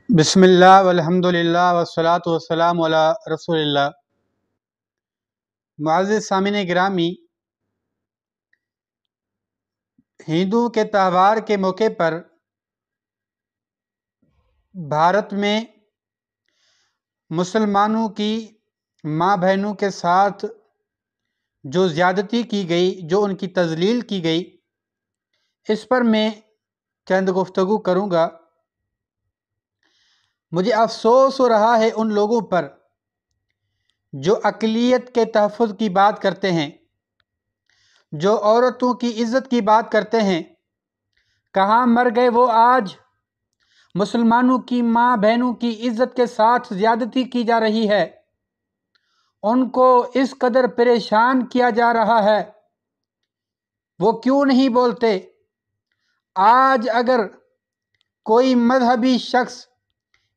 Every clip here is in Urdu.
بسم اللہ والحمد للہ والصلاة والسلام علی رسول اللہ۔ معزز سامعین گرامی، ہندوؤں کے تہوار کے موقع پر بھارت میں مسلمانوں کی ماں بہنوں کے ساتھ جو زیادتی کی گئی، جو ان کی تذلیل کی گئی، اس پر میں چند گفتگو کروں گا۔ مجھے افسوس ہو رہا ہے ان لوگوں پر جو اقلیت کے تحفظ کی بات کرتے ہیں، جو عورتوں کی عزت کی بات کرتے ہیں۔ کہاں مر گئے وہ آج؟ مسلمانوں کی ماں بہنوں کی عزت کے ساتھ زیادتی کی جا رہی ہے، ان کو اس قدر پریشان کیا جا رہا ہے، وہ کیوں نہیں بولتے؟ آج اگر کوئی مذہبی شخص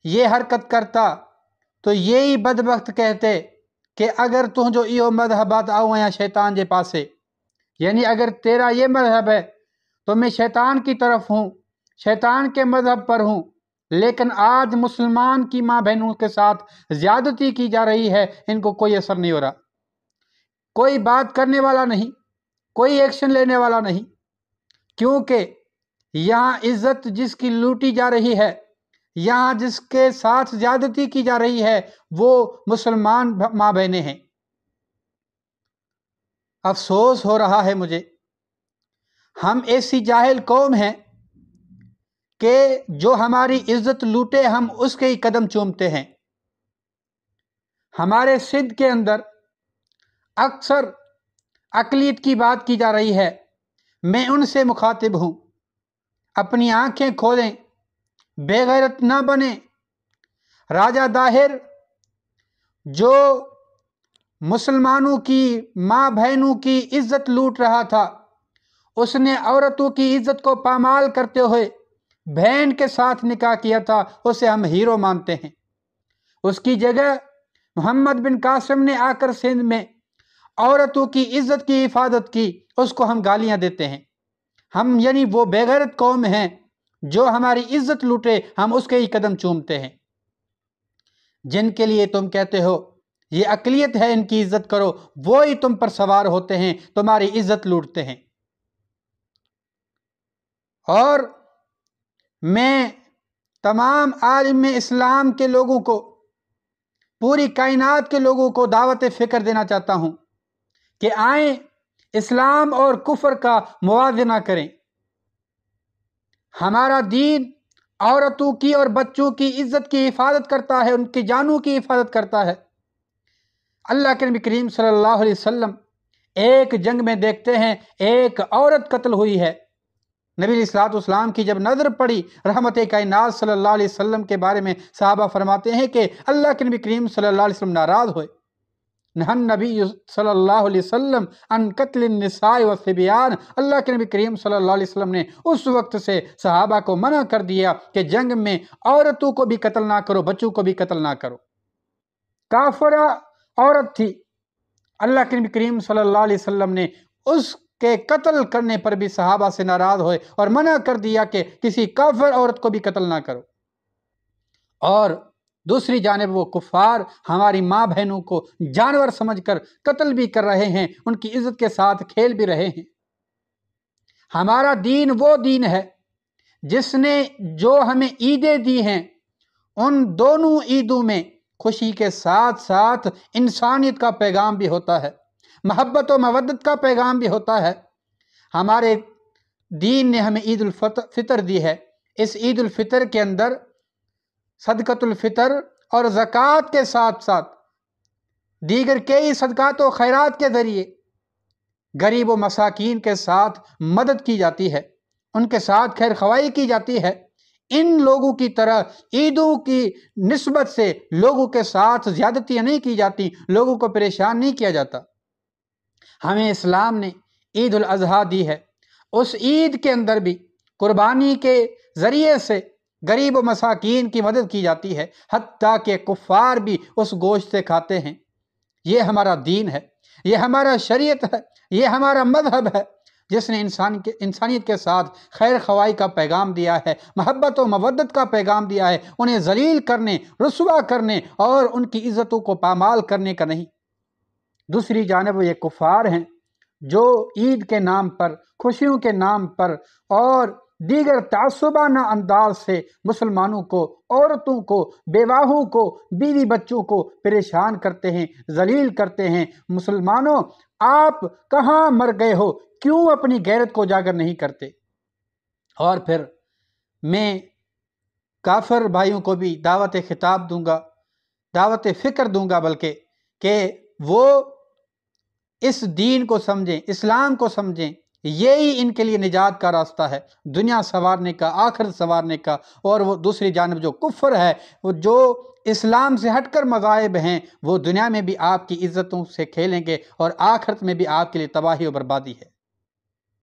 یہ حرکت کرتا تو یہی بدبخت کہتے کہ اگر تم جو ایو مذہبات آؤ یا شیطان کے پاسے، یعنی اگر تیرا یہ مذہب ہے تو میں شیطان کی طرف ہوں، شیطان کے مذہب پر ہوں۔ لیکن آج مسلمان کی ماں بہنوں کے ساتھ زیادتی کی جا رہی ہے، ان کو کوئی اثر نہیں ہو رہا، کوئی بات کرنے والا نہیں، کوئی ایکشن لینے والا نہیں، کیونکہ یہاں عزت جس کی لوٹی جا رہی ہے، یہاں جس کے ساتھ زیادتی کی جا رہی ہے، وہ مسلمان ماں بہنیں ہیں۔ افسوس ہو رہا ہے مجھے، ہم ایسی جاہل قوم ہیں کہ جو ہماری عزت لوٹے ہم اس کے ہی قدم چومتے ہیں۔ ہمارے سندھ کے اندر اکثر اقلیت کی بات کی جا رہی ہے، میں ان سے مخاطب ہوں، اپنی آنکھیں کھولیں، بے غیرت نہ بنیں۔ راجہ داہر جو مسلمانوں کی ماں بہنوں کی عزت لوٹ رہا تھا، اس نے عورتوں کی عزت کو پامال کرتے ہوئے بہن کے ساتھ نکاح کیا تھا، اسے ہم ہیرو مانتے ہیں۔ اس کی جگہ محمد بن قاسم نے آ کر سندھ میں عورتوں کی عزت کی حفاظت کی، اس کو ہم گالیاں دیتے ہیں۔ ہم یعنی وہ بے غیرت قوم ہیں جو ہماری عزت لوٹے ہم اس کے ہی قدم چومتے ہیں۔ جن کے لیے تم کہتے ہو یہ اقلیت ہے ان کی عزت کرو، وہی تم پر سوار ہوتے ہیں، تمہاری عزت لوٹتے ہیں۔ اور میں تمام عالم اسلام کے لوگوں کو، پوری کائنات کے لوگوں کو دعوت فکر دینا چاہتا ہوں کہ آئیں اسلام اور کفر کا موازنہ کریں۔ ہمارا دین عورتوں کی اور بچوں کی عزت کی حفاظت کرتا ہے، ان کی جانوں کی حفاظت کرتا ہے۔ اللہ کے نبی کریم صلی اللہ علیہ وسلم ایک جنگ میں دیکھتے ہیں ایک عورت قتل ہوئی ہے۔ نبی علیہ الصلوۃ والسلام کی جب نظر پڑی رحمت کائنات صلی اللہ علیہ وسلم کے بارے میں، صحابہ فرماتے ہیں کہ اللہ کے نبی کریم صلی اللہ علیہ وسلم ناراض ہوئے۔ نہن نبی صلی اللہ علیہ وسلم ان قتل النساء والصبیان، اللہ کے نبی کریم صلی اللہ علیہ وسلم نے اس وقت سے صحابہ کو منع کر دیا کہ جنگ میں عورتوں کو بھی قتل نہ کرو، بچوں کو بھی قتل نہ کرو۔ کافرہ عورت تھی، اللہ کے نبی کریم صلی اللہ علیہ وسلم نے اس کے قتل کرنے پر بھی صحابہ سے ناراض ہوئے اور منع کر دیا کہ کسی کافر عورت کو بھی قتل نہ کرو۔ اور دوسری جانب وہ کفار ہماری ماں بہنوں کو جانور سمجھ کر قتل بھی کر رہے ہیں، ان کی عزت کے ساتھ کھیل بھی رہے ہیں۔ ہمارا دین وہ دین ہے جس نے جو ہمیں عیدیں دی ہیں، ان دونوں عیدوں میں خوشی کے ساتھ ساتھ انسانیت کا پیغام بھی ہوتا ہے، محبت و مودت کا پیغام بھی ہوتا ہے۔ ہمارے دین نے ہمیں عید الفطر دی ہے، اس عید الفطر کے اندر صدقۃ الفطر اور زکوٰۃ کے ساتھ ساتھ دیگر کئی صدقات و خیرات کے ذریعے غریب و مساکین کے ساتھ مدد کی جاتی ہے، ان کے ساتھ خیر خواہی کی جاتی ہے۔ ان لوگوں کی طرح عیدوں کی نسبت سے لوگوں کے ساتھ زیادتیاں نہیں کی جاتی، لوگوں کو پریشان نہیں کیا جاتا۔ ہمیں اسلام نے عید الاضحیٰ دی ہے، اس عید کے اندر بھی قربانی کے ذریعے سے غریب و مساکین کی مدد کی جاتی ہے، حتیٰ کہ کفار بھی اس گوشت سے کھاتے ہیں۔ یہ ہمارا دین ہے، یہ ہمارا شریعت ہے، یہ ہمارا مذہب ہے۔ جس نے انسانیت کے ساتھ خیر خواہی کا پیغام دیا ہے، محبت و مودت کا پیغام دیا ہے، انہیں ذلیل کرنے، رسوا کرنے اور ان کی عزتوں کو پامال کرنے کا نہیں۔ دوسری جانب وہ یہ کفار ہیں جو عید کے نام پر، خوشیوں کے نام پر اور دیگر تعصبانہ انداز سے مسلمانوں کو، عورتوں کو، بیواہوں کو، بیوی بچوں کو پریشان کرتے ہیں، ذلیل کرتے ہیں۔ مسلمانوں، آپ کہاں مر گئے ہو؟ کیوں اپنی غیرت کو اجاگر نہیں کرتے؟ اور پھر میں کافر بھائیوں کو بھی دعوت خطاب دوں گا، دعوت فکر دوں گا، بلکہ کہ وہ اس دین کو سمجھیں، اسلام کو سمجھیں۔ یہی ان کے لیے نجات کا راستہ ہے، دنیا سنوارنے کا، آخرت سنوارنے کا۔ اور وہ دوسری جانب جو کفر ہے، وہ جو اسلام سے ہٹ کر مذاہب ہیں، وہ دنیا میں بھی آپ کی عزتوں سے کھیلیں گے اور آخرت میں بھی آپ کے لیے تباہی و بربادی ہے۔